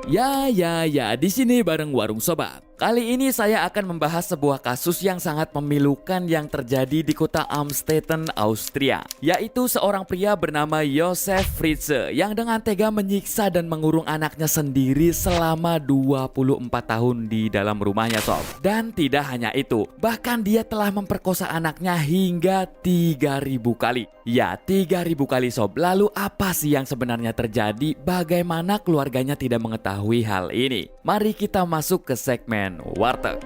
Ya, di sini bareng Warung Sobat. Kali ini saya akan membahas sebuah kasus yang sangat memilukan yang terjadi di kota Amstetten, Austria, yaitu seorang pria bernama Josef Fritzl yang dengan tega menyiksa dan mengurung anaknya sendiri selama 24 tahun di dalam rumahnya, sob. Dan tidak hanya itu, bahkan dia telah memperkosa anaknya hingga 3.000 kali. Ya, 3.000 kali, sob. Lalu apa sih yang sebenarnya terjadi? Bagaimana keluarganya tidak mengetahui hal ini? Mari kita masuk ke segmen Warteg.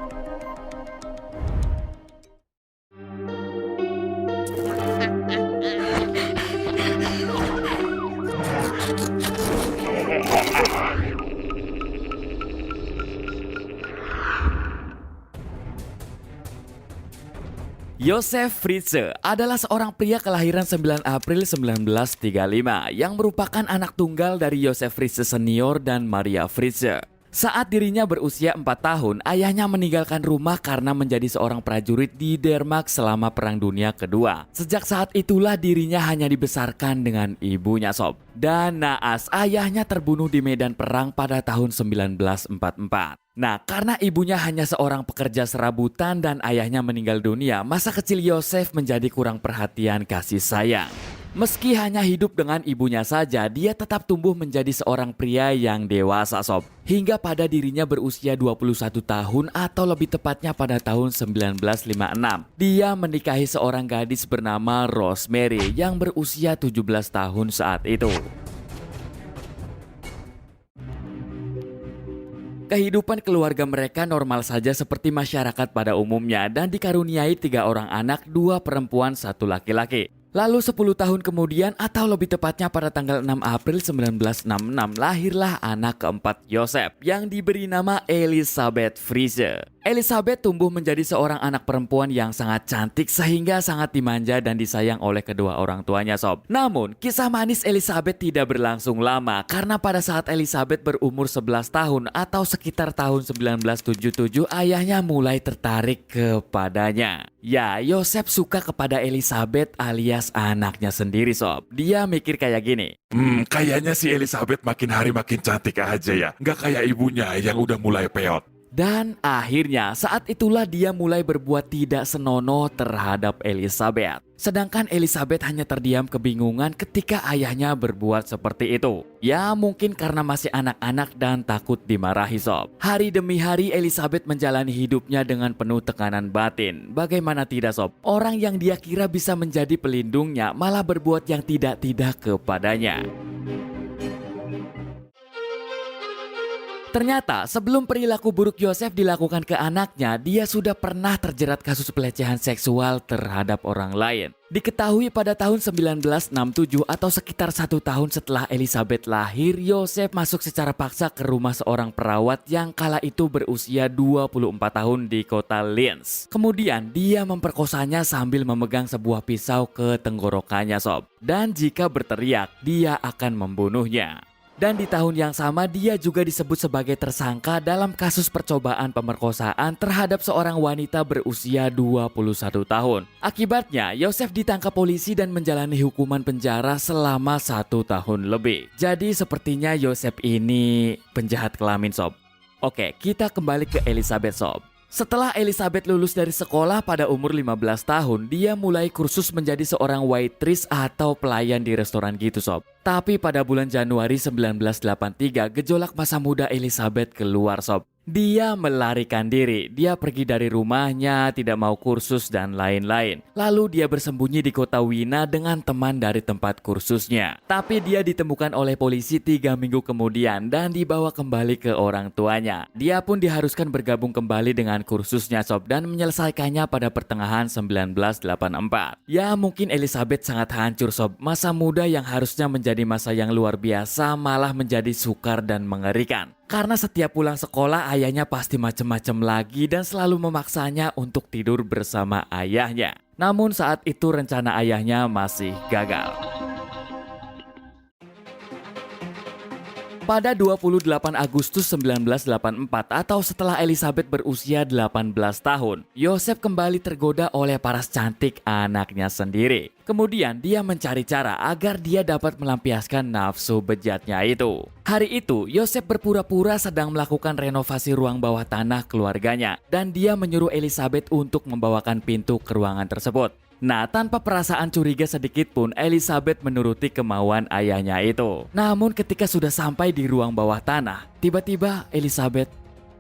Josef Fritzl adalah seorang pria kelahiran 9 April 1935 yang merupakan anak tunggal dari Josef Fritzl senior dan Maria Fritzl. Saat dirinya berusia 4 tahun, ayahnya meninggalkan rumah karena menjadi seorang prajurit di Denmark selama Perang Dunia Kedua. Sejak saat itulah dirinya hanya dibesarkan dengan ibunya, sob. Dan naas, ayahnya terbunuh di medan perang pada tahun 1944. Nah, karena ibunya hanya seorang pekerja serabutan dan ayahnya meninggal dunia, masa kecil Josef menjadi kurang perhatian kasih sayang. Meski hanya hidup dengan ibunya saja, dia tetap tumbuh menjadi seorang pria yang dewasa, sob. Hingga pada dirinya berusia 21 tahun atau lebih tepatnya pada tahun 1956. Dia menikahi seorang gadis bernama Rosemary yang berusia 17 tahun saat itu. Kehidupan keluarga mereka normal saja seperti masyarakat pada umumnya dan dikaruniai 3 orang anak, 2 perempuan, 1 laki-laki. Lalu 10 tahun kemudian atau lebih tepatnya pada tanggal 6 April 1966 lahirlah anak keempat Josef yang diberi nama Elisabeth Fritzl. Elisabeth tumbuh menjadi seorang anak perempuan yang sangat cantik sehingga sangat dimanja dan disayang oleh kedua orang tuanya, sob. Namun kisah manis Elisabeth tidak berlangsung lama karena pada saat Elisabeth berumur 11 tahun atau sekitar tahun 1977 ayahnya mulai tertarik kepadanya. Ya, Josef suka kepada Elisabeth alias anaknya sendiri, sob. Dia mikir kayak gini. Kayaknya si Elizabeth makin hari makin cantik aja ya. Nggak kayak ibunya yang udah mulai peot. Dan akhirnya saat itulah dia mulai berbuat tidak senonoh terhadap Elizabeth. Sedangkan Elizabeth hanya terdiam kebingungan ketika ayahnya berbuat seperti itu. Ya mungkin karena masih anak-anak dan takut dimarahi, sob. Hari demi hari Elizabeth menjalani hidupnya dengan penuh tekanan batin. Bagaimana tidak, sob? Orang yang dia kira bisa menjadi pelindungnya malah berbuat yang tidak-tidak kepadanya. Ternyata sebelum perilaku buruk Josef dilakukan ke anaknya, dia sudah pernah terjerat kasus pelecehan seksual terhadap orang lain. Diketahui pada tahun 1967 atau sekitar 1 tahun setelah Elizabeth lahir, Josef masuk secara paksa ke rumah seorang perawat yang kala itu berusia 24 tahun di kota Linz. Kemudian dia memperkosanya sambil memegang sebuah pisau ke tenggorokannya, sob. Dan jika berteriak, dia akan membunuhnya. Dan di tahun yang sama dia juga disebut sebagai tersangka dalam kasus percobaan pemerkosaan terhadap seorang wanita berusia 21 tahun. Akibatnya Josef ditangkap polisi dan menjalani hukuman penjara selama 1 tahun lebih. Jadi sepertinya Josef ini penjahat kelamin, sob. Oke, kita kembali ke Elizabeth, sob. Setelah Elizabeth lulus dari sekolah pada umur 15 tahun, dia mulai kursus menjadi seorang waitress atau pelayan di restoran gitu, sob. Tapi pada bulan Januari 1983, gejolak masa muda Elizabeth keluar, sob. Dia melarikan diri, dia pergi dari rumahnya, tidak mau kursus dan lain-lain. Lalu dia bersembunyi di kota Wina dengan teman dari tempat kursusnya. Tapi dia ditemukan oleh polisi 3 minggu kemudian dan dibawa kembali ke orang tuanya. Dia pun diharuskan bergabung kembali dengan kursusnya, sob, dan menyelesaikannya pada pertengahan 1984. Ya mungkin Elizabeth sangat hancur, sob. Masa muda yang harusnya menjadi masa yang luar biasa malah menjadi sukar dan mengerikan. Karena setiap pulang sekolah ayahnya pasti macem-macem lagi dan selalu memaksanya untuk tidur bersama ayahnya. Namun saat itu rencana ayahnya masih gagal. Pada 28 Agustus 1984 atau setelah Elizabeth berusia 18 tahun, Yosef kembali tergoda oleh paras cantik anaknya sendiri. Kemudian dia mencari cara agar dia dapat melampiaskan nafsu bejatnya itu. Hari itu, Yosef berpura-pura sedang melakukan renovasi ruang bawah tanah keluarganya dan dia menyuruh Elizabeth untuk membawakan pintu ke ruangan tersebut. Nah, tanpa perasaan curiga sedikit pun, Elizabeth menuruti kemauan ayahnya itu. Namun ketika sudah sampai di ruang bawah tanah, tiba-tiba Elizabeth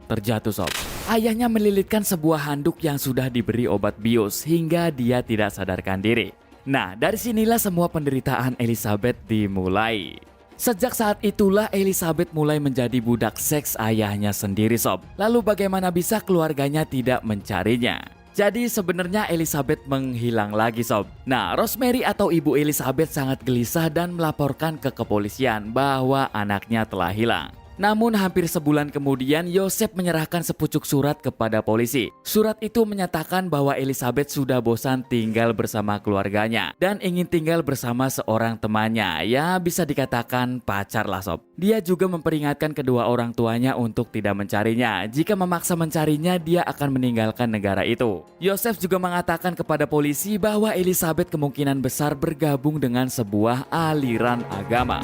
terjatuh, sob. Ayahnya melilitkan sebuah handuk yang sudah diberi obat bius hingga dia tidak sadarkan diri. Nah, dari sinilah semua penderitaan Elizabeth dimulai. Sejak saat itulah Elizabeth mulai menjadi budak seks ayahnya sendiri, sob. Lalu bagaimana bisa keluarganya tidak mencarinya? Jadi sebenarnya Elizabeth menghilang lagi, sob. Nah, Rosemary atau ibu Elizabeth sangat gelisah dan melaporkan ke kepolisian bahwa anaknya telah hilang. Namun hampir sebulan kemudian Yosef menyerahkan sepucuk surat kepada polisi. Surat itu menyatakan bahwa Elizabeth sudah bosan tinggal bersama keluarganya dan ingin tinggal bersama seorang temannya, ya bisa dikatakan pacar lah, sob. Dia juga memperingatkan kedua orang tuanya untuk tidak mencarinya. Jika memaksa mencarinya, dia akan meninggalkan negara itu. Yosef juga mengatakan kepada polisi bahwa Elizabeth kemungkinan besar bergabung dengan sebuah aliran agama.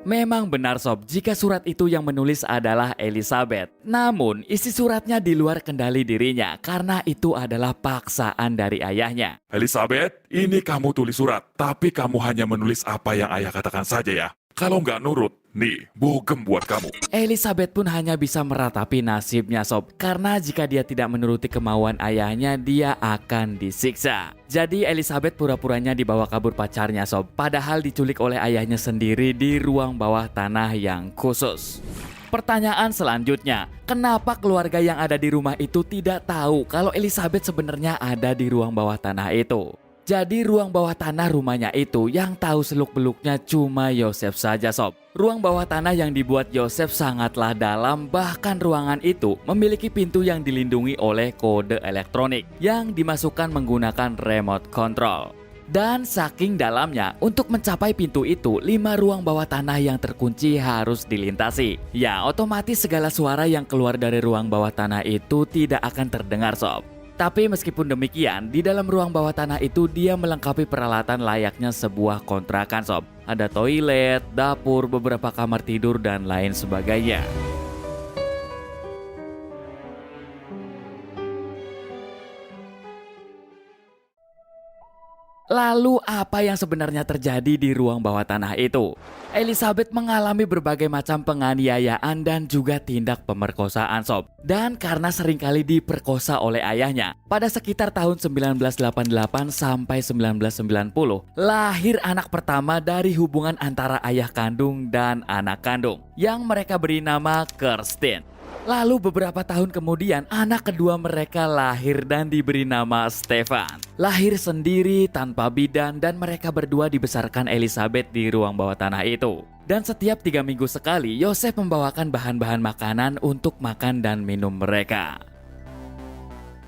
Memang benar, sob, jika surat itu yang menulis adalah Elizabeth. Namun, isi suratnya di luar kendali dirinya karena itu adalah paksaan dari ayahnya. Elizabeth, ini kamu tulis surat, tapi kamu hanya menulis apa yang ayah katakan saja ya. Kalau nggak nurut, nih, bogem buat kamu. Elizabeth pun hanya bisa meratapi nasibnya, sob. Karena jika dia tidak menuruti kemauan ayahnya, dia akan disiksa. Jadi Elizabeth pura-puranya dibawa kabur pacarnya, sob. Padahal diculik oleh ayahnya sendiri di ruang bawah tanah yang khusus. Pertanyaan selanjutnya, kenapa keluarga yang ada di rumah itu tidak tahu kalau Elizabeth sebenarnya ada di ruang bawah tanah itu? Jadi ruang bawah tanah rumahnya itu yang tahu seluk-beluknya cuma Yosef saja, sob. Ruang bawah tanah yang dibuat Yosef sangatlah dalam, bahkan ruangan itu memiliki pintu yang dilindungi oleh kode elektronik yang dimasukkan menggunakan remote control. Dan saking dalamnya, untuk mencapai pintu itu, 5 ruang bawah tanah yang terkunci harus dilintasi. Ya, otomatis segala suara yang keluar dari ruang bawah tanah itu tidak akan terdengar, sob. Tapi meskipun demikian, di dalam ruang bawah tanah itu dia melengkapi peralatan layaknya sebuah kontrakan, sob. Ada toilet, dapur, beberapa kamar tidur, dan lain sebagainya. Lalu apa yang sebenarnya terjadi di ruang bawah tanah itu? Elizabeth mengalami berbagai macam penganiayaan dan juga tindak pemerkosaan, sob. Dan karena seringkali diperkosa oleh ayahnya, pada sekitar tahun 1988 sampai 1990, lahir anak pertama dari hubungan antara ayah kandung dan anak kandung, yang mereka beri nama Kirsten. Lalu beberapa tahun kemudian anak kedua mereka lahir dan diberi nama Stefan. Lahir sendiri tanpa bidan dan mereka berdua dibesarkan Elizabeth di ruang bawah tanah itu. Dan setiap 3 minggu sekali Yosef membawakan bahan-bahan makanan untuk makan dan minum mereka.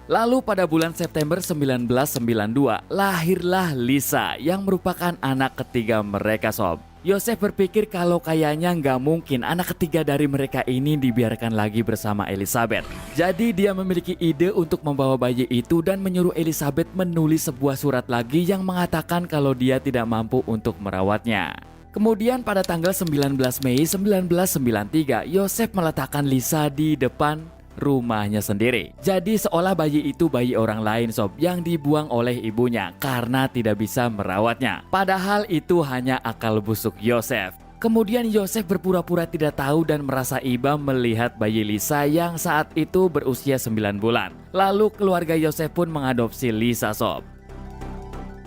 Lalu pada bulan September 1992 lahirlah Lisa yang merupakan anak ketiga mereka, sob. Yosef berpikir kalau kayaknya nggak mungkin anak ketiga dari mereka ini dibiarkan lagi bersama Elizabeth. Jadi dia memiliki ide untuk membawa bayi itu dan menyuruh Elizabeth menulis sebuah surat lagi yang mengatakan kalau dia tidak mampu untuk merawatnya. Kemudian pada tanggal 19 Mei 1993, Yosef meletakkan Lisa di depan rumahnya sendiri. Jadi seolah bayi itu bayi orang lain, sob, yang dibuang oleh ibunya karena tidak bisa merawatnya. Padahal itu hanya akal busuk Yosef. Kemudian Yosef berpura-pura tidak tahu dan merasa iba melihat bayi Lisa yang saat itu berusia 9 bulan. Lalu keluarga Yosef pun mengadopsi Lisa, sob.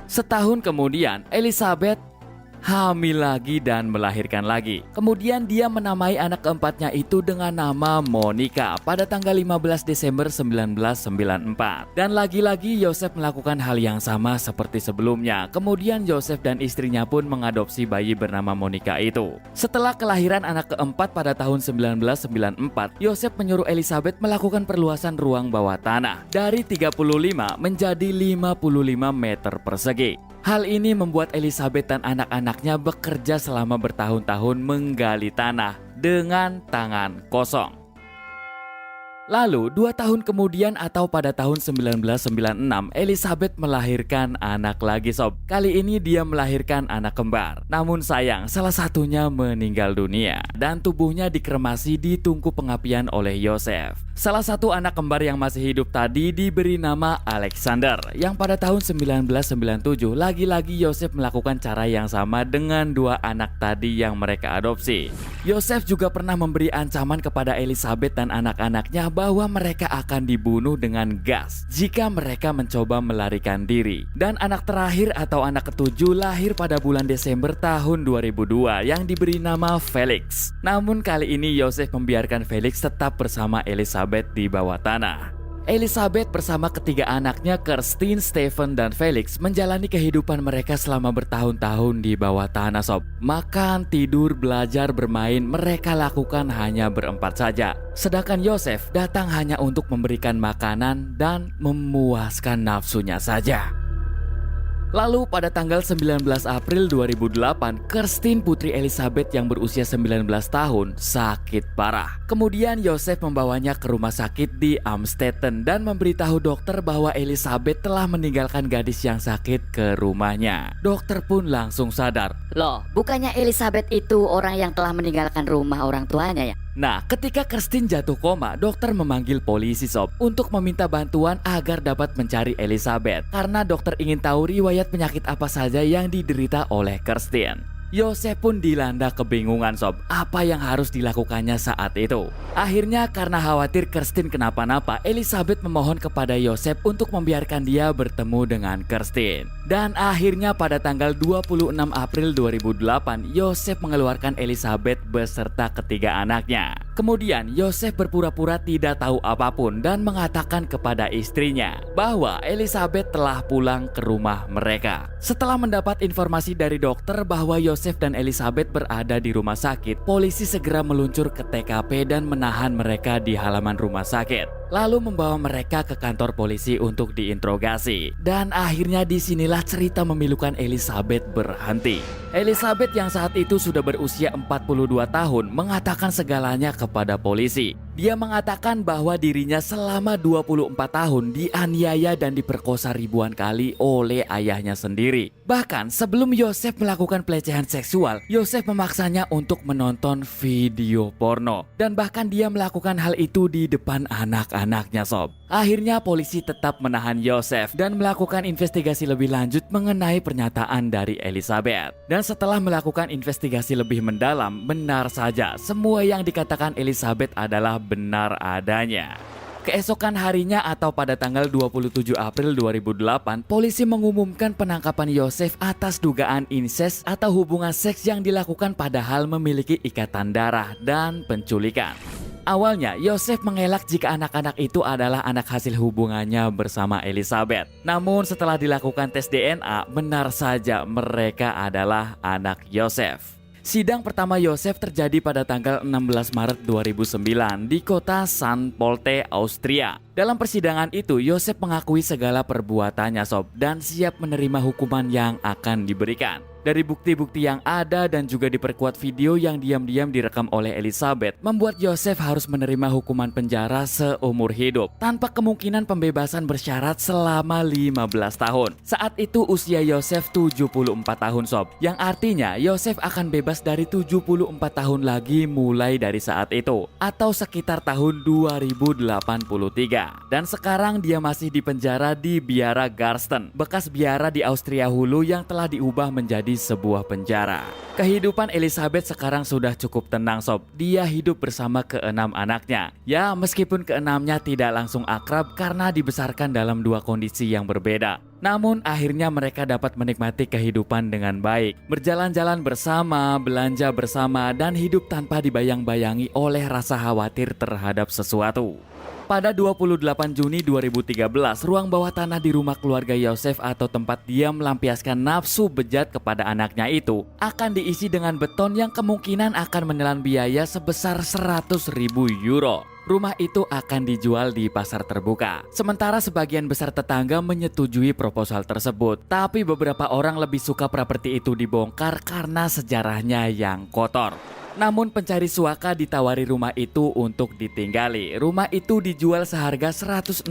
Setahun kemudian Elizabeth hamil lagi dan melahirkan lagi. Kemudian dia menamai anak keempatnya itu dengan nama Monica pada tanggal 15 Desember 1994. Dan lagi-lagi Yosef melakukan hal yang sama seperti sebelumnya. Kemudian Yosef dan istrinya pun mengadopsi bayi bernama Monica itu. Setelah kelahiran anak keempat pada tahun 1994, Yosef menyuruh Elizabeth melakukan perluasan ruang bawah tanah dari 35 menjadi 55 meter persegi. Hal ini membuat Elizabeth dan anak-anaknya bekerja selama bertahun-tahun menggali tanah dengan tangan kosong. Lalu 2 tahun kemudian atau pada tahun 1996, Elizabeth melahirkan anak lagi sob. Kali ini dia melahirkan anak kembar. Namun sayang, salah satunya meninggal dunia dan tubuhnya dikremasi di tungku pengapian oleh Joseph. Salah satu anak kembar yang masih hidup tadi diberi nama Alexander, yang pada tahun 1997 lagi-lagi Joseph melakukan cara yang sama dengan 2 anak tadi yang mereka adopsi. Joseph juga pernah memberi ancaman kepada Elizabeth dan anak-anaknya bahwa mereka akan dibunuh dengan gas jika mereka mencoba melarikan diri. Dan anak terakhir atau anak ketujuh lahir pada bulan Desember tahun 2002 yang diberi nama Felix. Namun kali ini Joseph membiarkan Felix tetap bersama Elizabeth di bawah tanah. Elizabeth bersama ketiga anaknya Kirsten, Stephen, dan Felix menjalani kehidupan mereka selama bertahun-tahun di bawah tanah sob. Makan, tidur, belajar, bermain mereka lakukan hanya berempat saja. Sedangkan Joseph datang hanya untuk memberikan makanan dan memuaskan nafsunya saja. Lalu pada tanggal 19 April 2008, Kirsten putri Elizabeth yang berusia 19 tahun sakit parah. Kemudian Joseph membawanya ke rumah sakit di Amstetten dan memberitahu dokter bahwa Elizabeth telah meninggalkan gadis yang sakit ke rumahnya. Dokter pun langsung sadar. Loh, bukannya Elizabeth itu orang yang telah meninggalkan rumah orang tuanya ya? Nah, ketika Kirsten jatuh koma, dokter memanggil polisi sob untuk meminta bantuan agar dapat mencari Elizabeth karena dokter ingin tahu riwayat penyakit apa saja yang diderita oleh Kirsten. Joseph pun dilanda kebingungan sob, apa yang harus dilakukannya saat itu. Akhirnya karena khawatir Kirsten kenapa-napa, Elizabeth memohon kepada Joseph untuk membiarkan dia bertemu dengan Kirsten. Dan akhirnya pada tanggal 26 April 2008, Joseph mengeluarkan Elizabeth beserta ketiga anaknya. Kemudian Joseph berpura-pura tidak tahu apapun dan mengatakan kepada istrinya bahwa Elizabeth telah pulang ke rumah mereka. Setelah mendapat informasi dari dokter bahwa Joseph dan Elizabeth berada di rumah sakit, polisi segera meluncur ke TKP dan menahan mereka di halaman rumah sakit. Lalu membawa mereka ke kantor polisi untuk diinterogasi. Dan akhirnya disinilah cerita memilukan Elizabeth berhenti. Elizabeth yang saat itu sudah berusia 42 tahun mengatakan segalanya kepada polisi. Dia mengatakan bahwa dirinya selama 24 tahun dianiaya dan diperkosa ribuan kali oleh ayahnya sendiri. Bahkan sebelum Joseph melakukan pelecehan seksual, Joseph memaksanya untuk menonton video porno. Dan bahkan dia melakukan hal itu di depan anak-anaknya sob. Akhirnya polisi tetap menahan Joseph dan melakukan investigasi lebih lanjut mengenai pernyataan dari Elizabeth. Dan setelah melakukan investigasi lebih mendalam, benar saja semua yang dikatakan Elizabeth adalah benar adanya. Keesokan harinya atau pada tanggal 27 April 2008, polisi mengumumkan penangkapan Joseph atas dugaan insest atau hubungan seks yang dilakukan padahal memiliki ikatan darah dan penculikan. Awalnya, Joseph mengelak jika anak-anak itu adalah anak hasil hubungannya bersama Elizabeth. Namun setelah dilakukan tes DNA, benar saja mereka adalah anak Joseph. Sidang pertama Joseph terjadi pada tanggal 16 Maret 2009 di kota San Polte, Austria. Dalam persidangan itu, Joseph mengakui segala perbuatannya sob dan siap menerima hukuman yang akan diberikan. Dari bukti-bukti yang ada dan juga diperkuat video yang diam-diam direkam oleh Elizabeth, membuat Joseph harus menerima hukuman penjara seumur hidup tanpa kemungkinan pembebasan bersyarat selama 15 tahun. Saat itu usia Joseph 74 tahun sob, yang artinya Joseph akan bebas dari 74 tahun lagi mulai dari saat itu, atau sekitar tahun 2083. Dan sekarang dia masih di penjara di Biara Garsten, bekas biara di Austria Hulu yang telah diubah menjadi sebuah penjara. Kehidupan Elizabeth sekarang sudah cukup tenang sob. Dia hidup bersama keenam anaknya. Ya, meskipun keenamnya tidak langsung akrab karena dibesarkan dalam dua kondisi yang berbeda. Namun akhirnya mereka dapat menikmati kehidupan dengan baik. Berjalan-jalan bersama, belanja bersama, dan hidup tanpa dibayang-bayangi oleh rasa khawatir terhadap sesuatu. Pada 28 Juni 2013, ruang bawah tanah di rumah keluarga Joseph atau tempat dia melampiaskan nafsu bejat kepada anaknya itu akan diisi dengan beton yang kemungkinan akan menelan biaya sebesar 100.000 euro. rumah itu akan dijual di pasar terbuka. Sementara sebagian besar tetangga menyetujui proposal tersebut, tapi beberapa orang lebih suka properti itu dibongkar karena sejarahnya yang kotor. Namun pencari suaka ditawari rumah itu untuk ditinggali. Rumah itu dijual seharga 160.000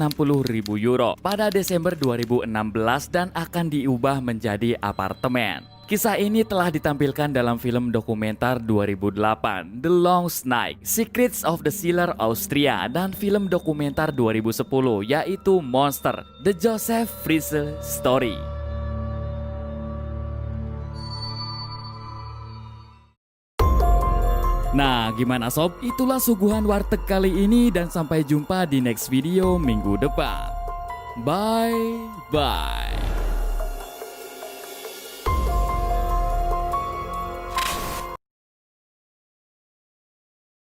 euro pada Desember 2016 dan akan diubah menjadi apartemen. Kisah ini telah ditampilkan dalam film dokumenter 2008, The Long Night, Secrets of the Cellar Austria, dan film dokumenter 2010 yaitu Monster, The Joseph Fritzl Story. Nah, gimana sob? Itulah suguhan warteg kali ini dan sampai jumpa di next video minggu depan. Bye-bye.